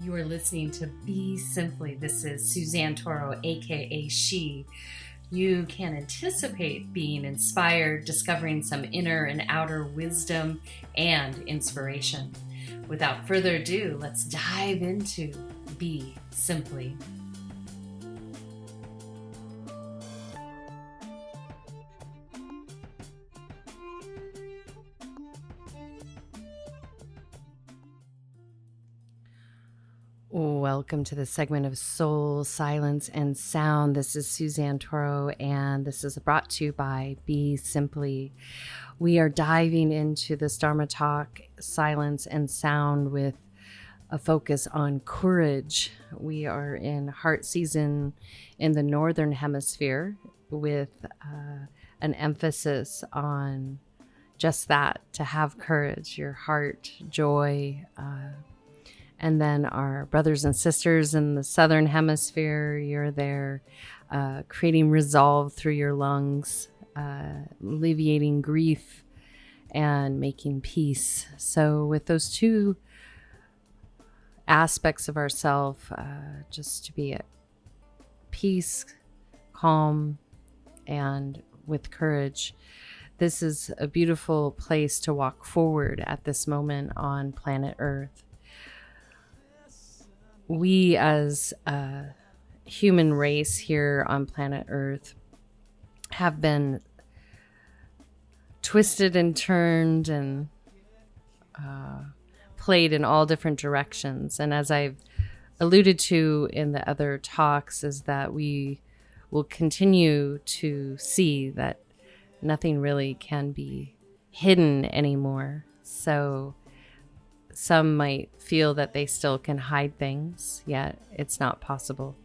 You are listening to Be Simply. This is Suzanne Toro, aka She. You can anticipate being inspired, discovering some inner and outer wisdom and inspiration. Without further ado, let's dive into Be Simply. Welcome to the segment of Soul, Silence, and Sound. This is Suzanne Toro, and this is brought to you by Be Simply. We are diving into this Dharma talk, silence, and sound with a focus on courage. We are in heart season in the Northern Hemisphere with an emphasis on just that, to have courage, your heart, joy, and then our brothers and sisters in the Southern Hemisphere, you're there creating resolve through your lungs, alleviating grief and making peace. So with those two aspects of ourself, just to be at peace, calm, and with courage, this is a beautiful place to walk forward at this moment on planet Earth. We as a human race here on planet Earth have been twisted and turned and played in all different directions. And as I've alluded to in the other talks, is that we will continue to see that nothing really can be hidden anymore. So some might feel that they still can hide things, yet it's not possible.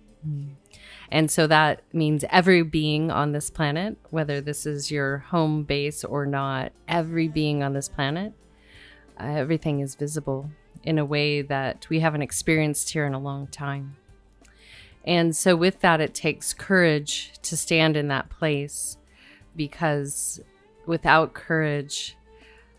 And so that means every being on this planet, whether this is your home base or not, every being on this planet, everything is visible in a way that we haven't experienced here in a long time. And so with that, it takes courage to stand in that place, because without courage,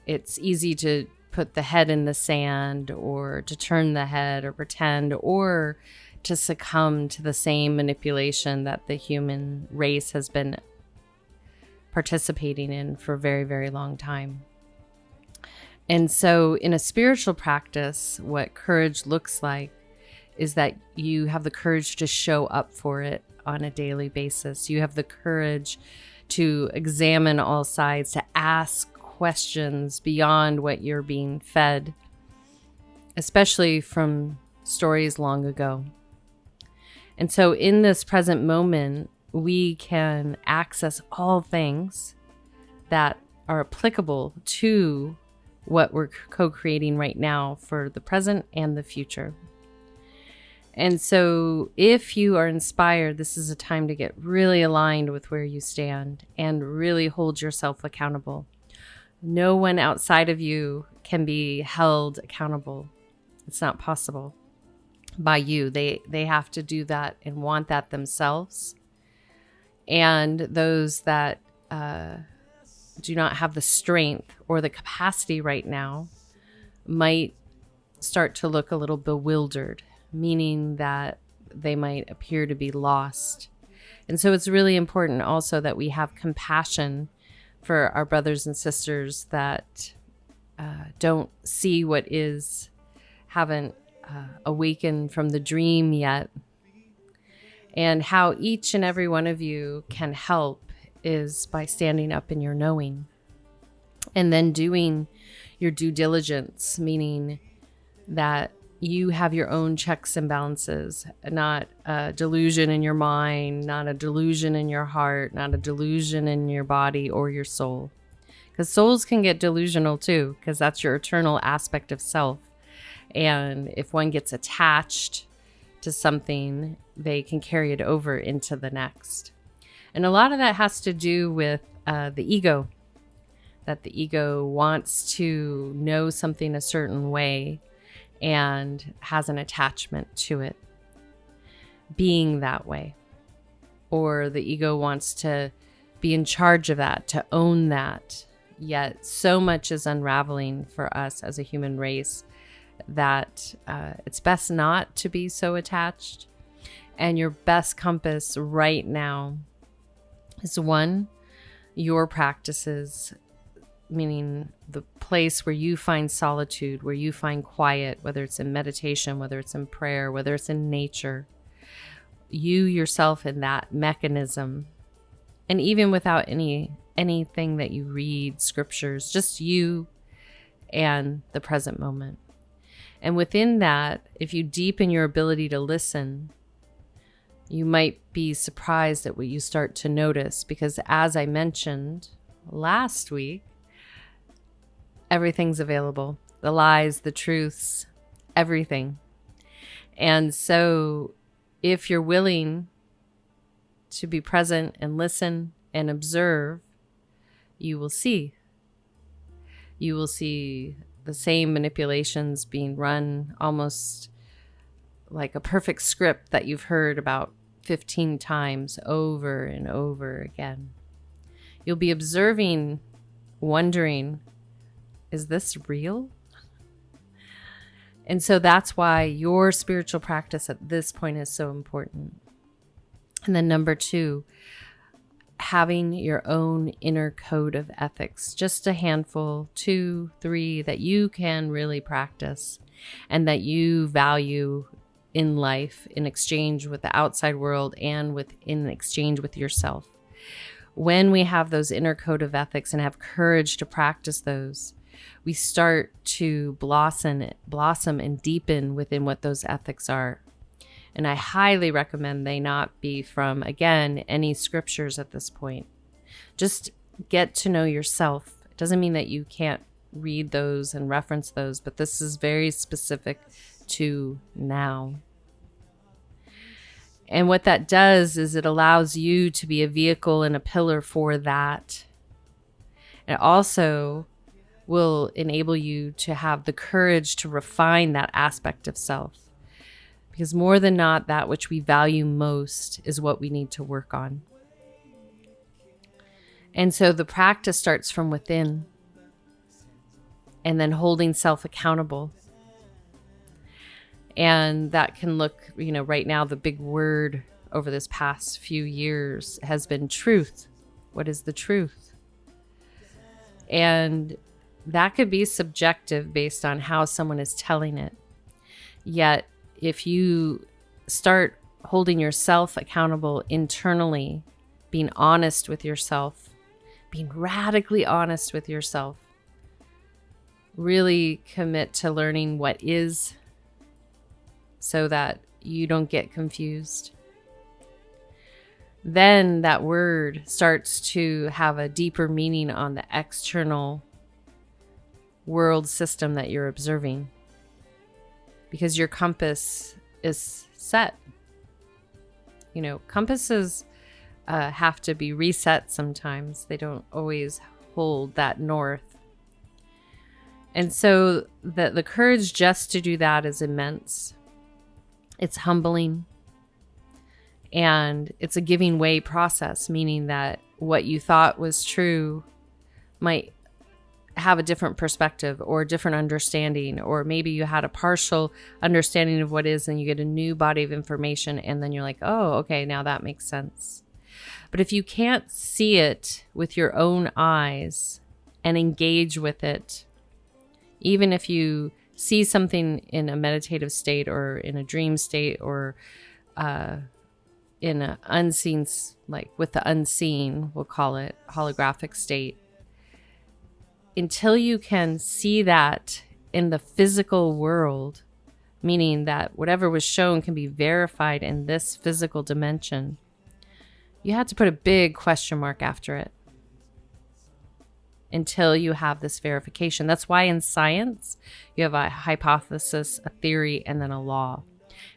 it's easy to put the head in the sand, or to turn the head, or pretend, or to succumb to the same manipulation that the human race has been participating in for a very, very long time. And so in a spiritual practice, what courage looks like is that you have the courage to show up for it on a daily basis. You have the courage to examine all sides, to ask questions beyond what you're being fed, especially from stories long ago. And so in this present moment, we can access all things that are applicable to what we're co-creating right now for the present and the future. And so if you are inspired, this is a time to get really aligned with where you stand and really hold yourself accountable. No one outside of you can be held accountable. It's not possible by you. They have to do that and want that themselves. And those that do not have the strength or the capacity right now might start to look a little bewildered, meaning that they might appear to be lost. And so it's really important also that we have compassion for our brothers and sisters that don't see what is, haven't awakened from the dream yet. And how each and every one of you can help is by standing up in your knowing and then doing your due diligence, meaning that you have your own checks and balances, not a delusion in your mind, not a delusion in your heart, not a delusion in your body or your soul. Because souls can get delusional too, because that's your eternal aspect of self. And if one gets attached to something, they can carry it over into the next. And a lot of that has to do with the ego, that the ego wants to know something a certain way and has an attachment to it being that way. Or the ego wants to be in charge of that, to own that. Yet so much is unraveling for us as a human race that it's best not to be so attached. And your best compass right now is one, your practices, meaning the place where you find solitude, where you find quiet, whether it's in meditation, whether it's in prayer, whether it's in nature, you yourself in that mechanism. And even without anything that you read, scriptures, just you and the present moment. And within that, if you deepen your ability to listen, you might be surprised at what you start to notice, because as I mentioned last week, everything's available. The lies, the truths, everything. And so if you're willing to be present and listen and observe, you will see. You will see the same manipulations being run almost like a perfect script that you've heard about 15 times over and over again. You'll be observing, wondering, is this real? And so that's why your spiritual practice at this point is so important. And then number 2, having your own inner code of ethics, just a handful, 2, 3 that you can really practice and that you value in life in exchange with the outside world and in exchange with yourself. When we have those inner code of ethics and have courage to practice those, we start to blossom and deepen within what those ethics are. And I highly recommend they not be from, again, any scriptures at this point. Just get to know yourself. It doesn't mean that you can't read those and reference those, but this is very specific to now. And what that does is it allows you to be a vehicle and a pillar for that. It also will enable you to have the courage to refine that aspect of self. Because more than not, that which we value most is what we need to work on. And so the practice starts from within, and then holding self accountable. And that can look, right now, the big word over this past few years has been truth. What is the truth? And that could be subjective based on how someone is telling it. Yet, if you start holding yourself accountable internally, being honest with yourself, being radically honest with yourself, really commit to learning what is so that you don't get confused. Then that word starts to have a deeper meaning on the external world system that you're observing, because your compass is set. Compasses have to be reset sometimes. They don't always hold that north. And so the courage just to do that is immense. It's humbling. And it's a giving way process, meaning that what you thought was true might have a different perspective or a different understanding, or maybe you had a partial understanding of what is and you get a new body of information and then you're like, oh, okay, now that makes sense. But if you can't see it with your own eyes and engage with it, even if you see something in a meditative state or in a dream state or in an unseen, like with the unseen, we'll call it holographic state, until you can see that in the physical world, meaning that whatever was shown can be verified in this physical dimension, you have to put a big question mark after it until you have this verification. That's why in science, you have a hypothesis, a theory, and then a law.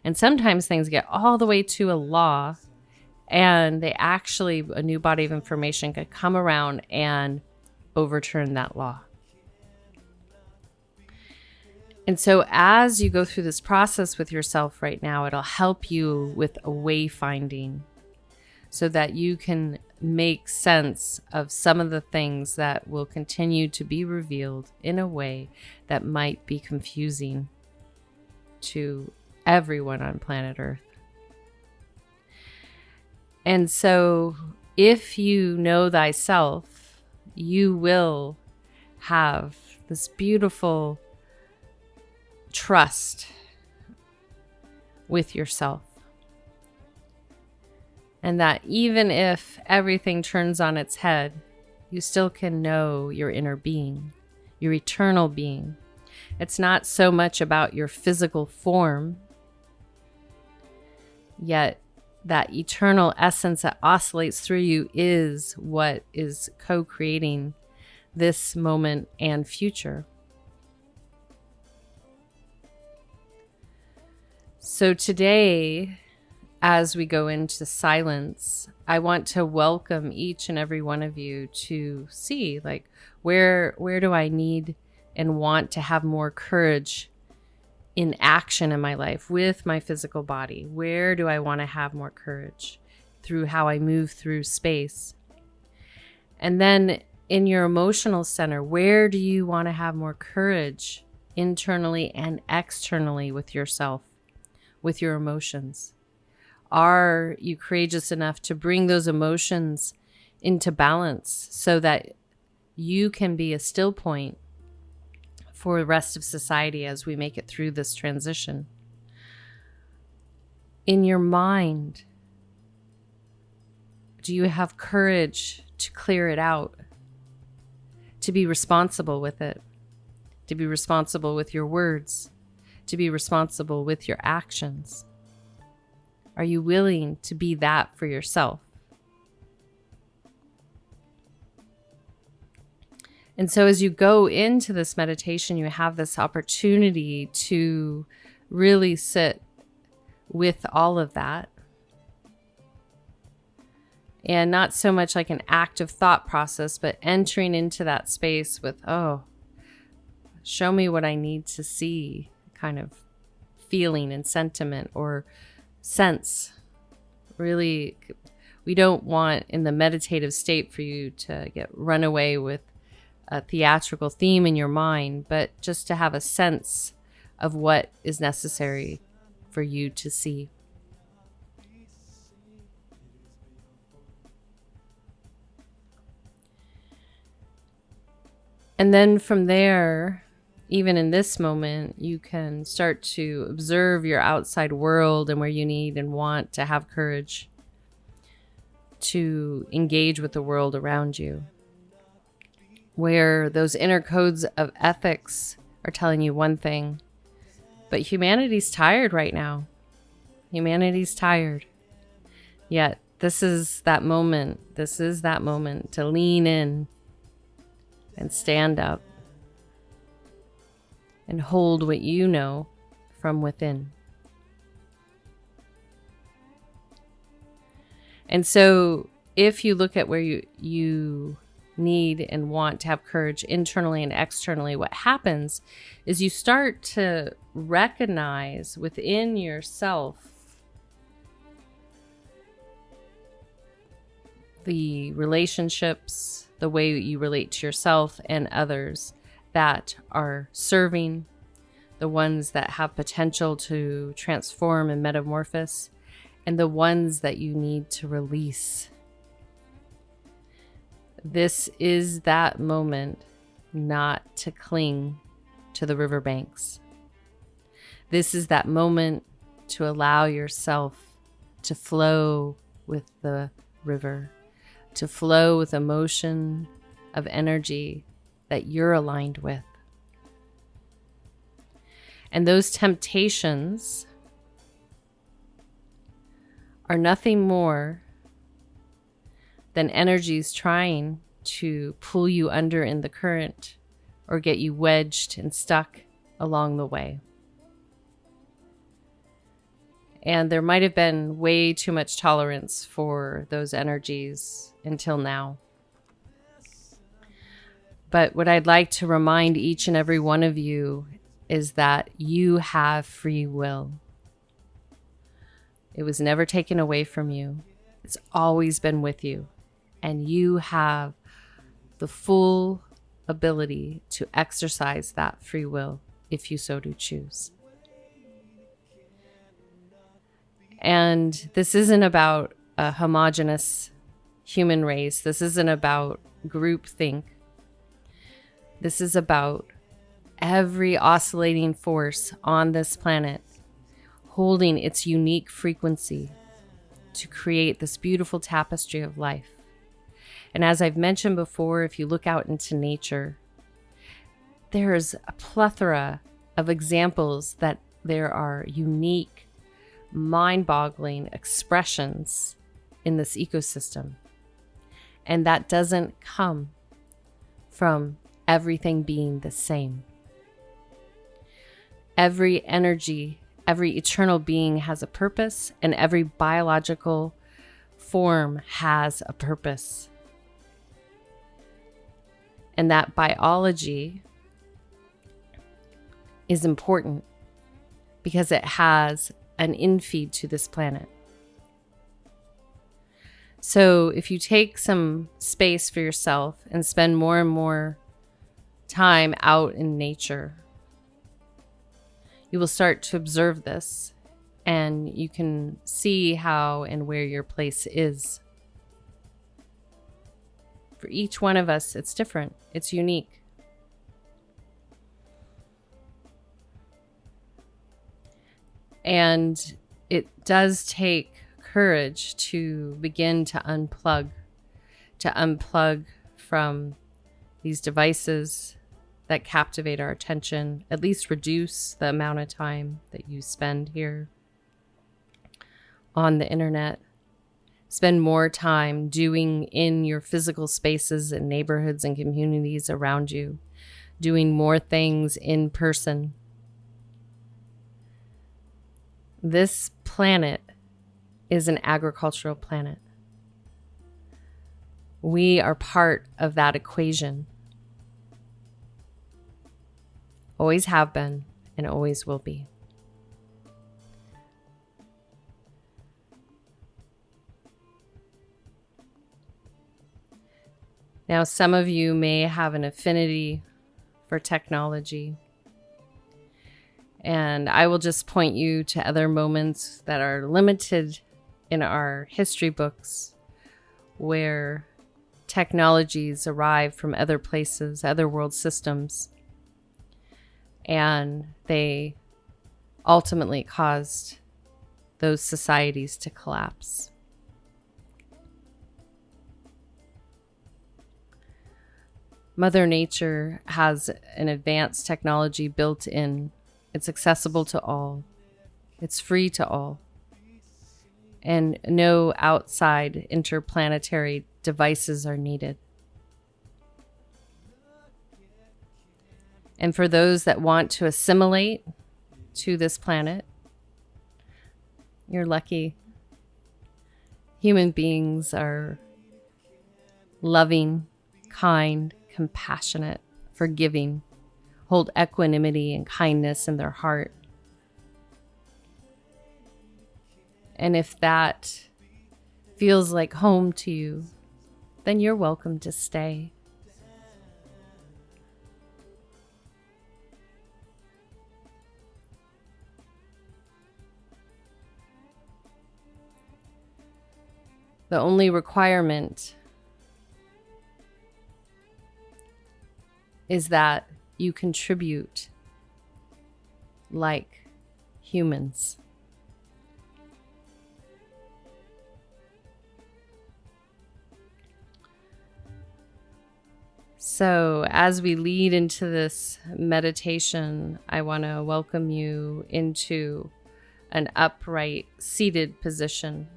And sometimes things get all the way to a law, and a new body of information could come around and overturn that law. And so as you go through this process with yourself right now, it'll help you with a wayfinding so that you can make sense of some of the things that will continue to be revealed in a way that might be confusing to everyone on planet Earth. And so if you know thyself, you will have this beautiful trust with yourself. And that even if everything turns on its head, you still can know your inner being, your eternal being. It's not so much about your physical form, yet that eternal essence that oscillates through you is what is co-creating this moment and future. So today, as we go into silence, I want to welcome each and every one of you to see, like, where do I need and want to have more courage in action in my life with my physical body? Where do I want to have more courage through how I move through space? And then in your emotional center, where do you want to have more courage internally and externally with yourself, with your emotions? Are you courageous enough to bring those emotions into balance so that you can be a still point for the rest of society as we make it through this transition? In your mind, do you have courage to clear it out, to be responsible with it, to be responsible with your words, to be responsible with your actions? Are you willing to be that for yourself? And so as you go into this meditation, you have this opportunity to really sit with all of that. And not so much like an active thought process, but entering into that space with, oh, show me what I need to see, kind of feeling and sentiment or sense. Really, we don't want in the meditative state for you to get run away with a theatrical theme in your mind, but just to have a sense of what is necessary for you to see. And then from there, even in this moment, you can start to observe your outside world and where you need and want to have courage to engage with the world around you, where those inner codes of ethics are telling you one thing, but humanity's tired right now. Humanity's tired. Yet this is that moment. This is that moment to lean in and stand up and hold what you know from within. And so if you look at where you need and want to have courage internally and externally, what happens is you start to recognize within yourself the relationships, the way you relate to yourself and others that are serving, the ones that have potential to transform and metamorphose, and the ones that you need to release. This is that moment not to cling to the riverbanks. This is that moment to allow yourself to flow with the river, to flow with emotion of energy that you're aligned with. And those temptations are nothing more than energies trying to pull you under in the current or get you wedged and stuck along the way. And there might have been way too much tolerance for those energies until now. But what I'd like to remind each and every one of you is that you have free will. It was never taken away from you. It's always been with you. And you have the full ability to exercise that free will if you so do choose. And this isn't about a homogenous human race. This isn't about groupthink. This is about every oscillating force on this planet holding its unique frequency to create this beautiful tapestry of life. And as I've mentioned before, if you look out into nature, there's a plethora of examples that there are unique, mind-boggling expressions in this ecosystem. And that doesn't come from everything being the same. Every energy, every eternal being has a purpose, and every biological form has a purpose. And that biology is important because it has an infeed to this planet. So if you take some space for yourself and spend more and more time out in nature, you will start to observe this, and you can see how and where your place is. For each one of us, it's different. It's unique. And it does take courage to begin to unplug from these devices that captivate our attention, at least reduce the amount of time that you spend here on the internet. Spend more time doing in your physical spaces and neighborhoods and communities around you, doing more things in person. This planet is an agricultural planet. We are part of that equation. Always have been and always will be. Now, some of you may have an affinity for technology, and I will just point you to other moments that are limited in our history books where technologies arrive from other places, other world systems, and they ultimately caused those societies to collapse. Mother Nature has an advanced technology built in. It's accessible to all. It's free to all. And no outside interplanetary devices are needed. And for those that want to assimilate to this planet, you're lucky. Human beings are loving, kind, compassionate, forgiving, hold equanimity and kindness in their heart. And if that feels like home to you, then you're welcome to stay. The only requirement is that you contribute like humans. So as we lead into this meditation, I want to welcome you into an upright, seated position.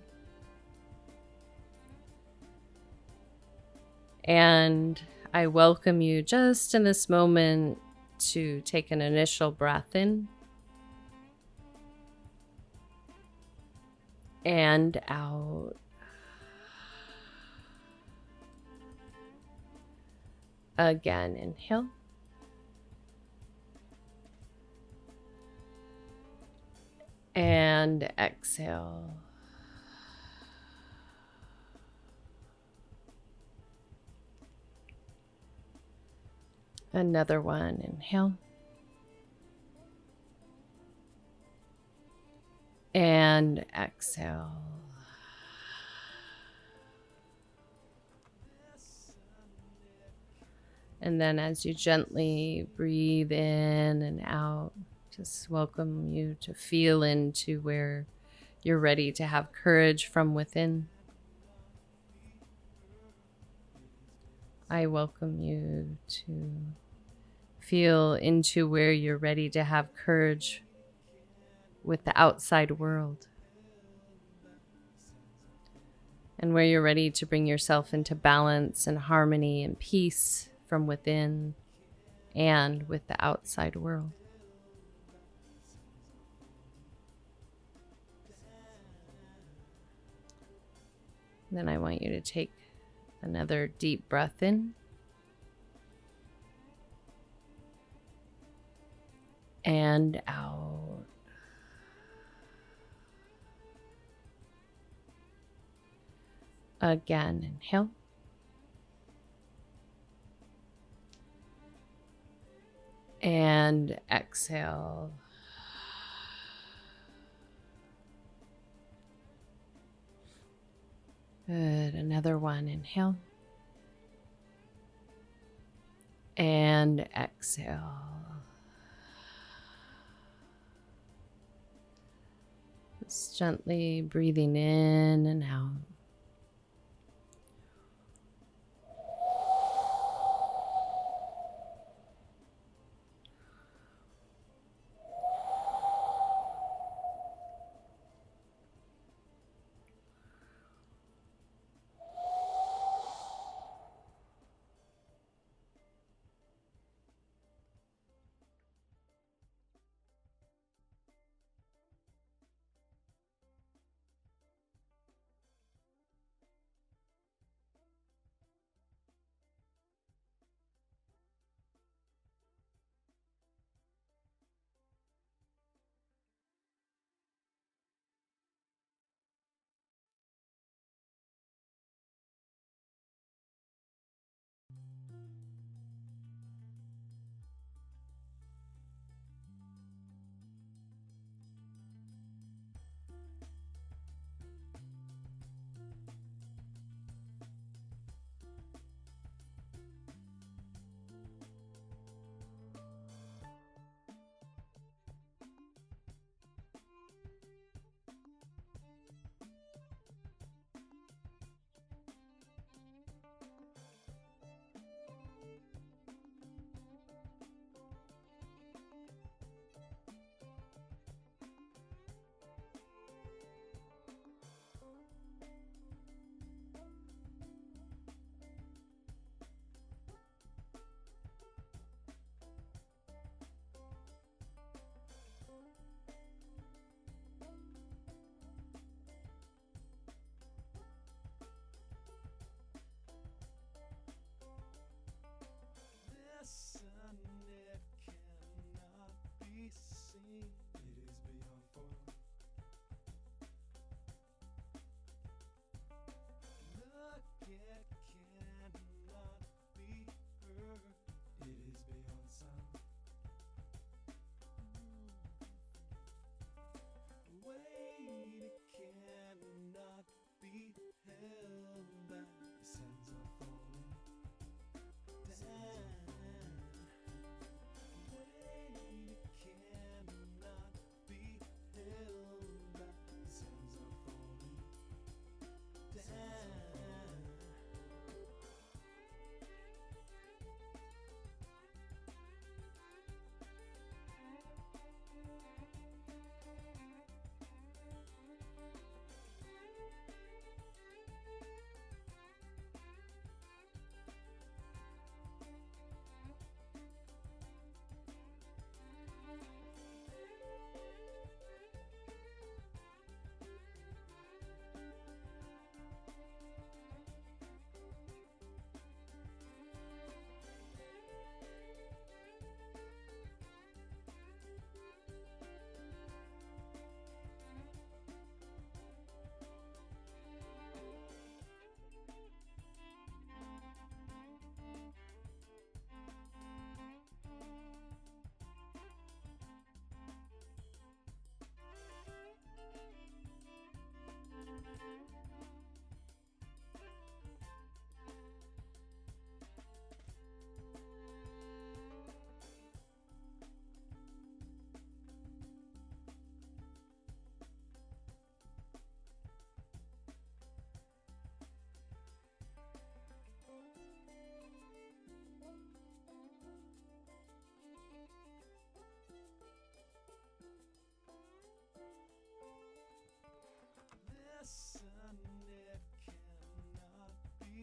And I welcome you just in this moment to take an initial breath in and out. Again, inhale. And exhale. Another one, inhale. And And exhale. And then as you gently breathe in and out, just welcome you to feel into where you're ready to have courage from within. I welcome you to feel into where you're ready to have courage with the outside world. And where you're ready to bring yourself into balance and harmony and peace from within and with the outside world. Then I want you to take another deep breath in and out. Again, inhale. And exhale. Good. Another one. Inhale. And exhale. Just gently breathing in and out.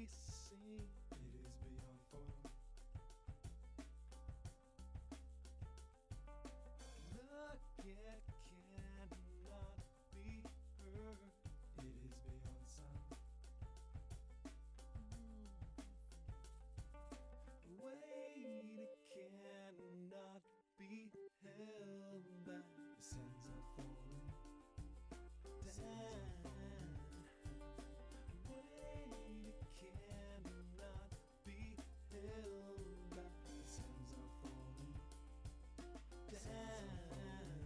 be seen. It is beyond form. Look, it cannot be heard. It is beyond sound. Wait, it cannot be held back. The sands are falling down. Wait, it cannot be held back. The sands are falling down.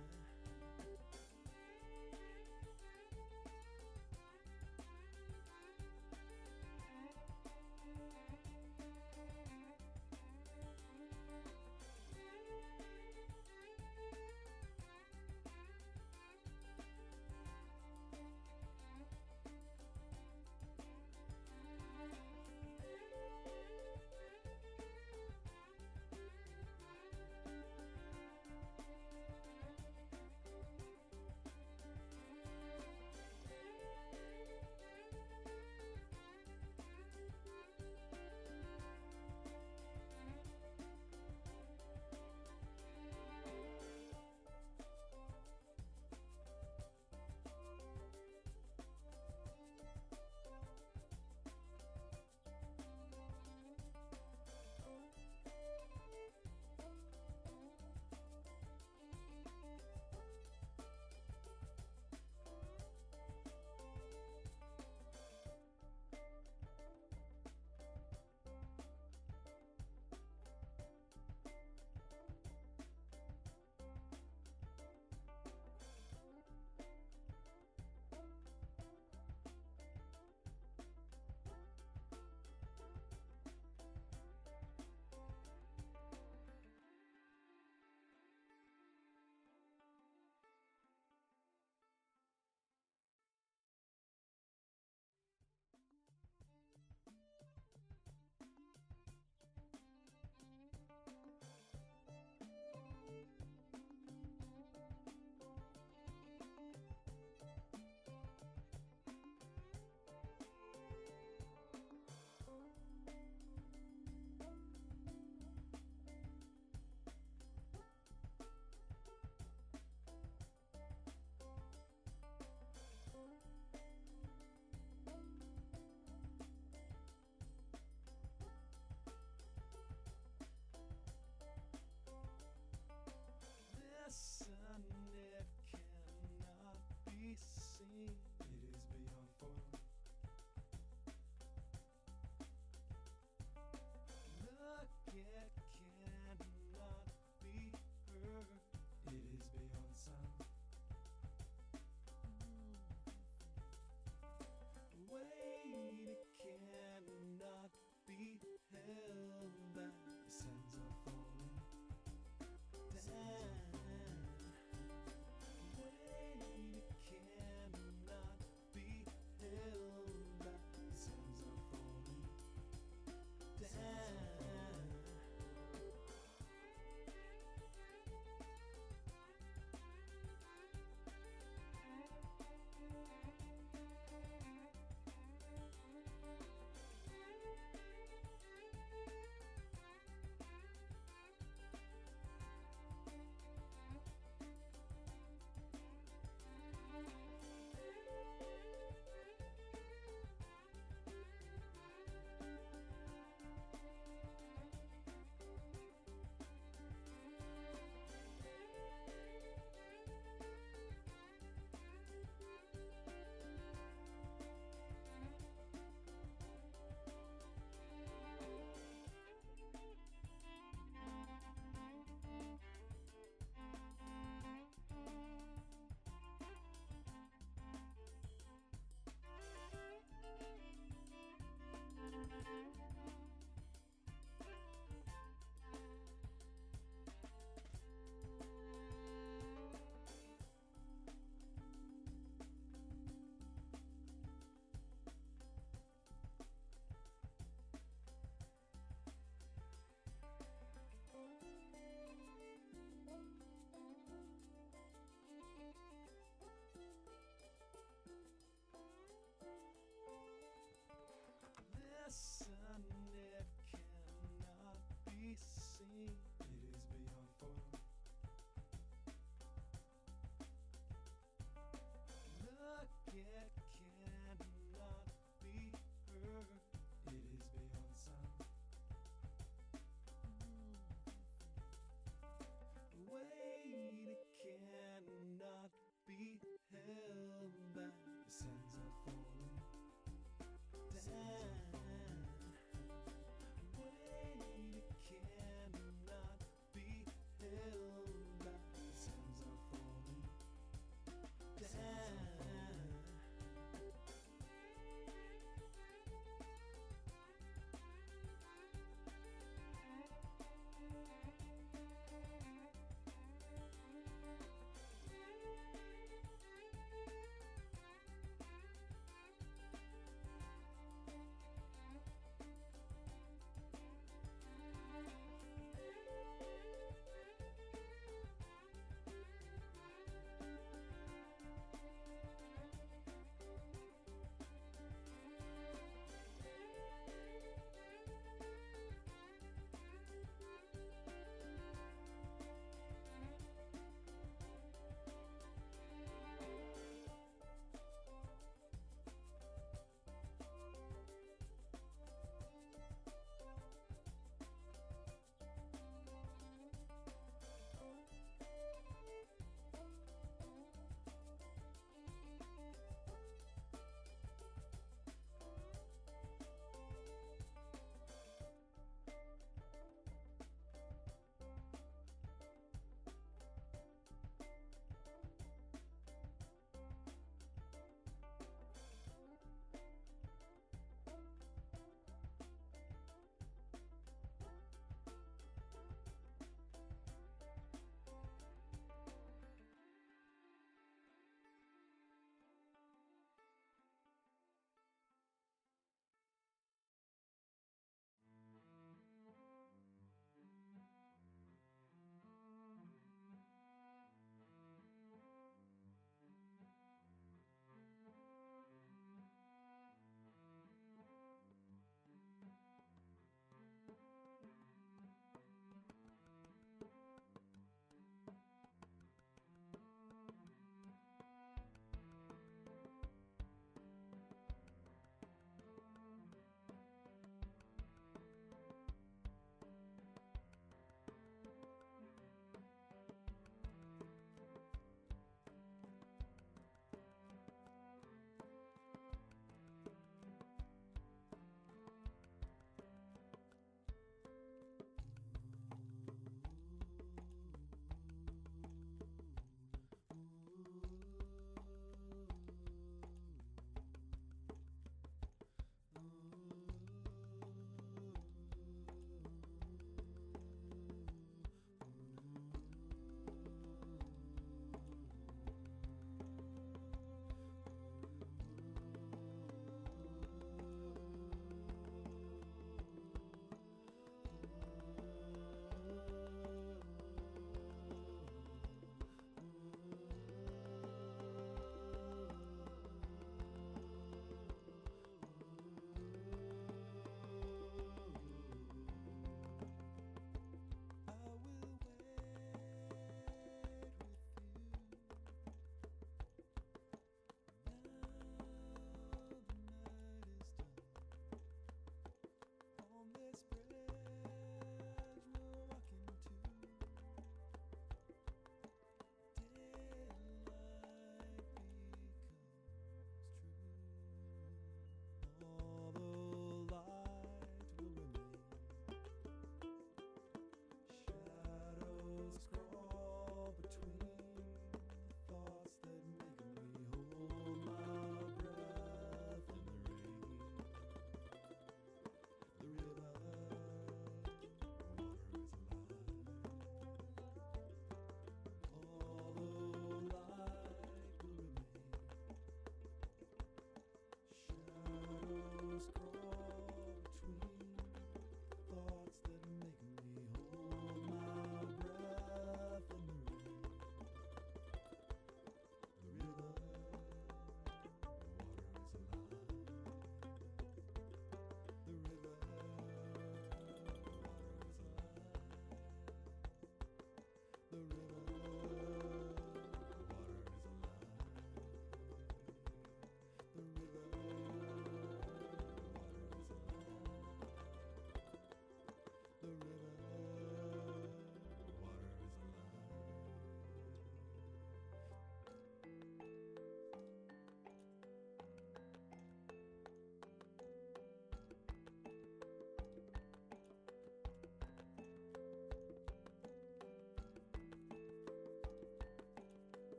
Listen, it cannot be seen. It is beyond form. Look, it cannot be heard. It is beyond sound. Wait, it cannot be held back. The sands are falling down. Wait, it cannot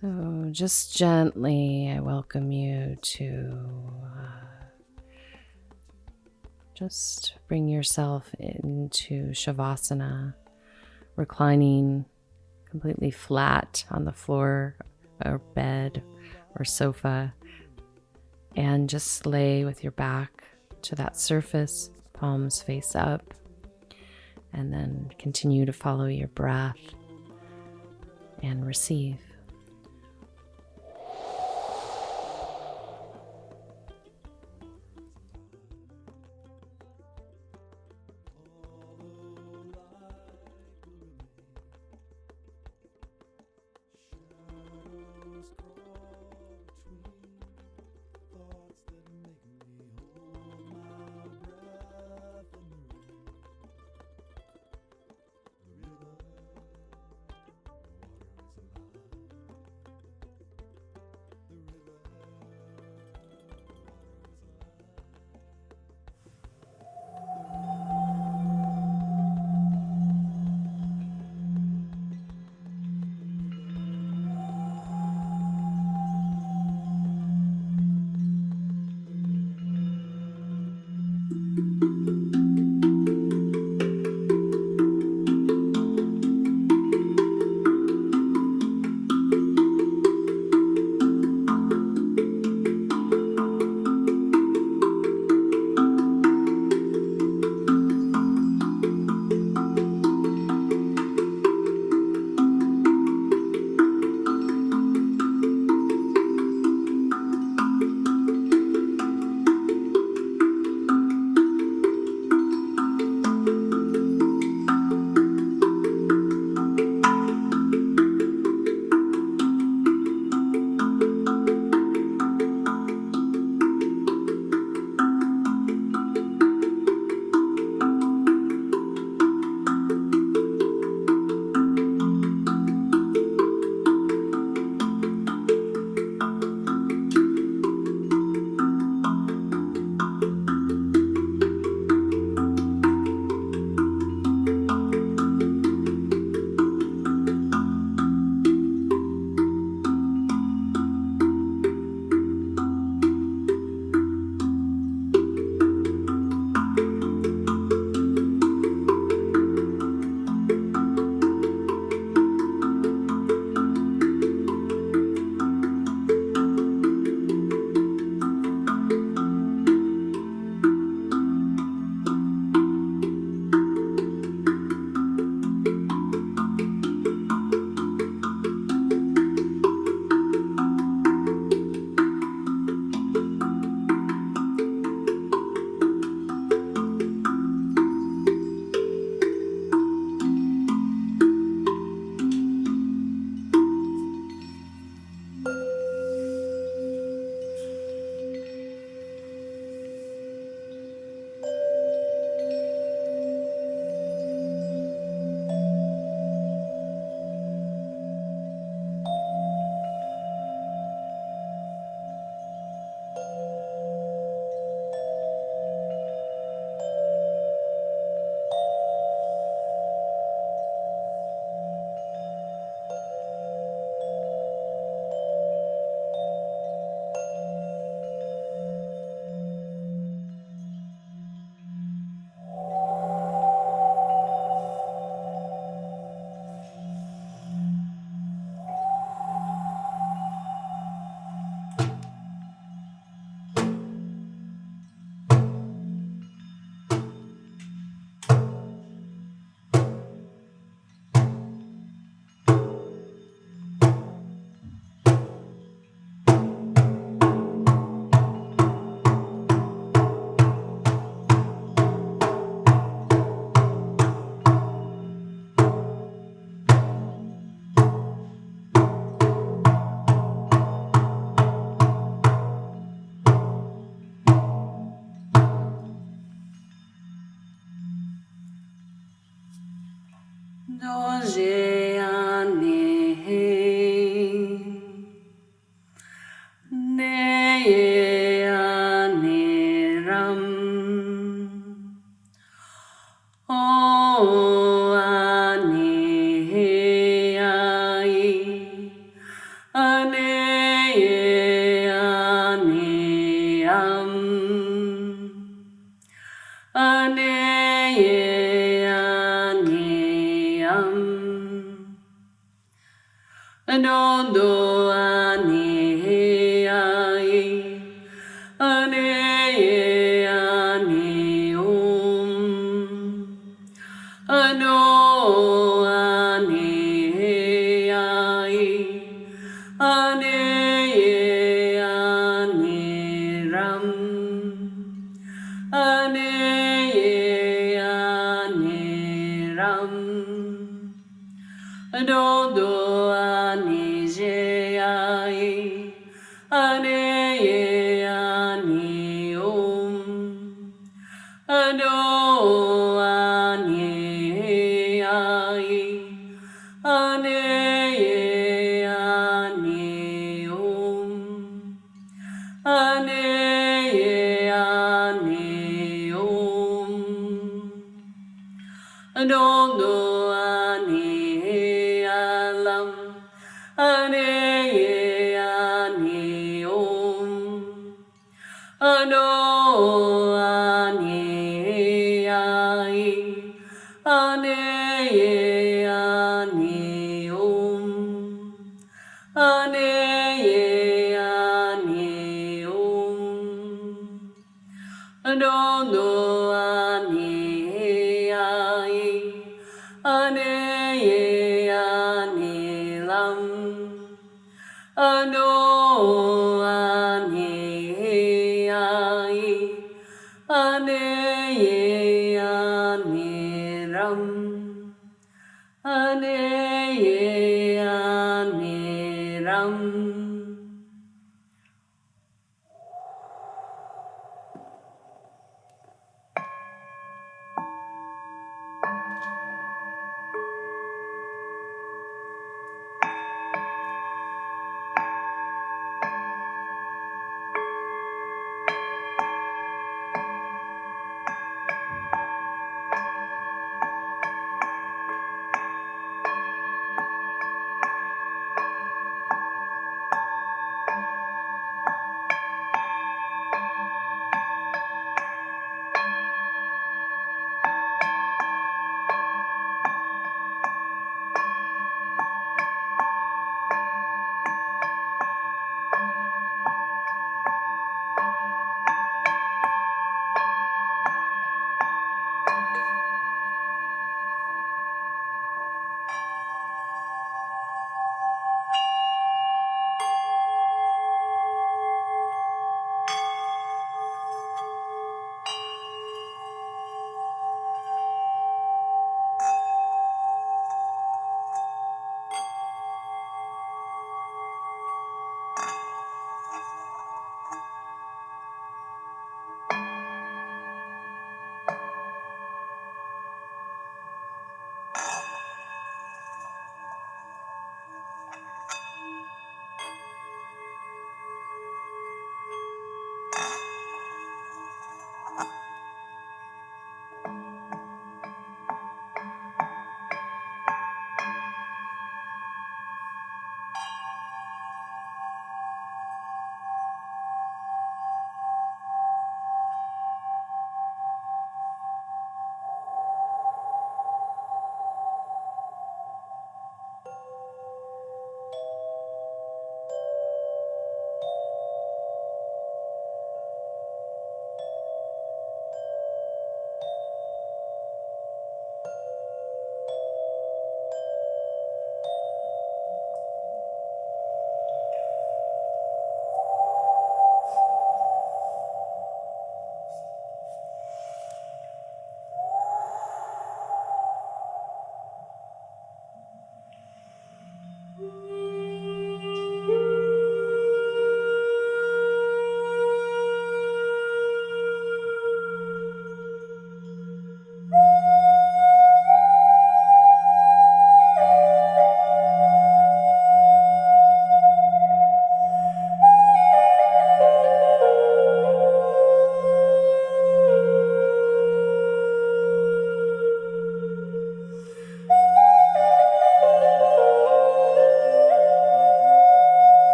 So just gently, I welcome you to just bring yourself into Shavasana, reclining completely flat on the floor or bed or sofa, and just lay with your back to that surface, palms face up, and then continue to follow your breath and receive. Shadows crawl between thoughts that make me hold my breath in the rain. The river, the water is alive. The river, the water is Anondo ane ai, ane ane ano ane ai, ane ane ram, ane ane ram. Anondo ane je ai, ane ane ano ane ai, ane ane ane ane Anondo ane alam, ane ane ano ane ai, ane ane ane ane Anondo ane ai, ane ane lam, ano ane ai, ane ane ram, ane ane ram.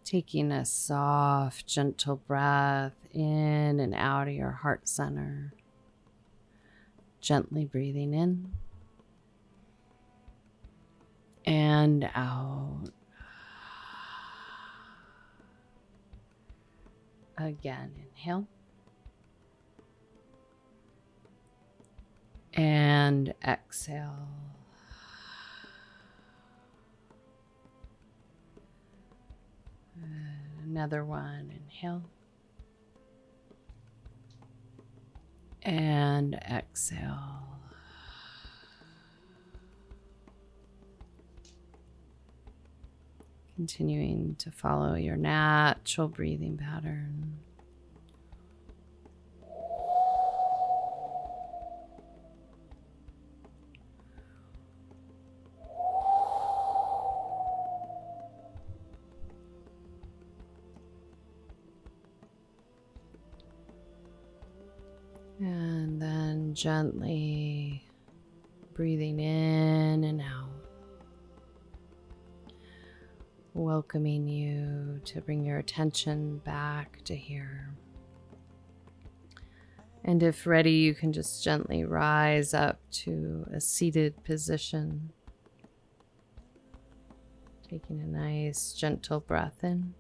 Taking a soft, gentle breath in and out of your heart center. Gently breathing in and out. Again, inhale. And exhale. Another one, inhale. And exhale. Continuing to follow your natural breathing pattern. And then gently breathing in and out. Welcoming you to bring your attention back to here. And if ready, you can just gently rise up to a seated position. Taking a nice gentle breath in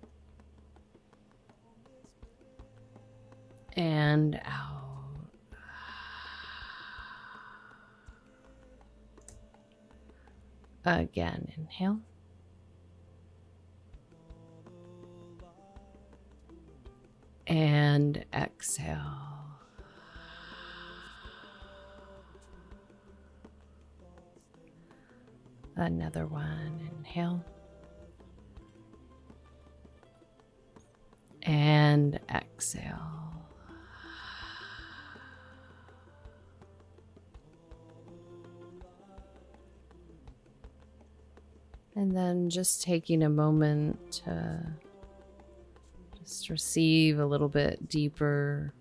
and out. Again, inhale. And exhale. Another one, inhale. And exhale. And then just taking a moment to just receive a little bit deeper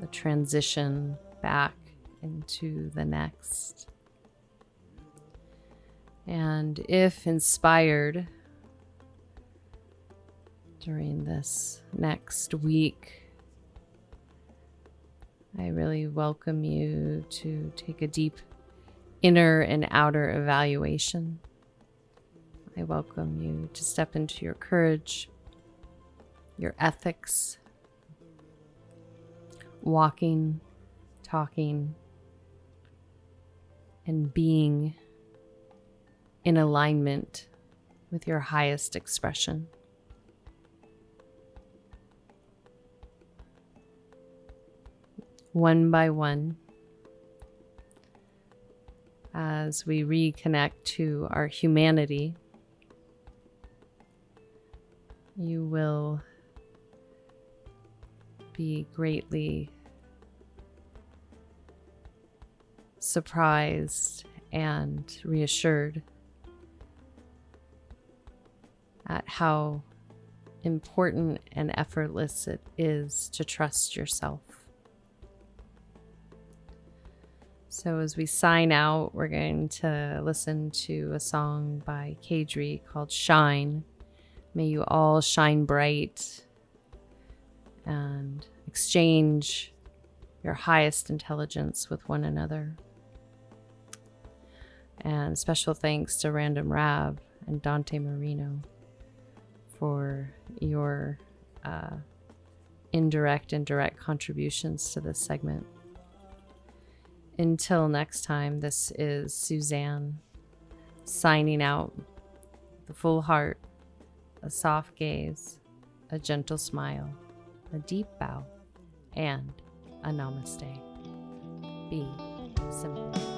the transition back into the next. And if inspired during this next week, I really welcome you to take a deep inner and outer evaluation. I welcome you to step into your courage, your ethics, walking, talking, and being in alignment with your highest expression. One by one, as we reconnect to our humanity, you will be greatly surprised and reassured at how important and effortless it is to trust yourself. So as we sign out, we're going to listen to a song by Kadri called Shine. May you all shine bright and exchange your highest intelligence with one another. And special thanks to Random Rab and Dante Marino for your indirect and direct contributions to this segment. Until next time, this is Suzanne signing out. The full heart, a soft gaze, a gentle smile, a deep bow, and a namaste. Be simple.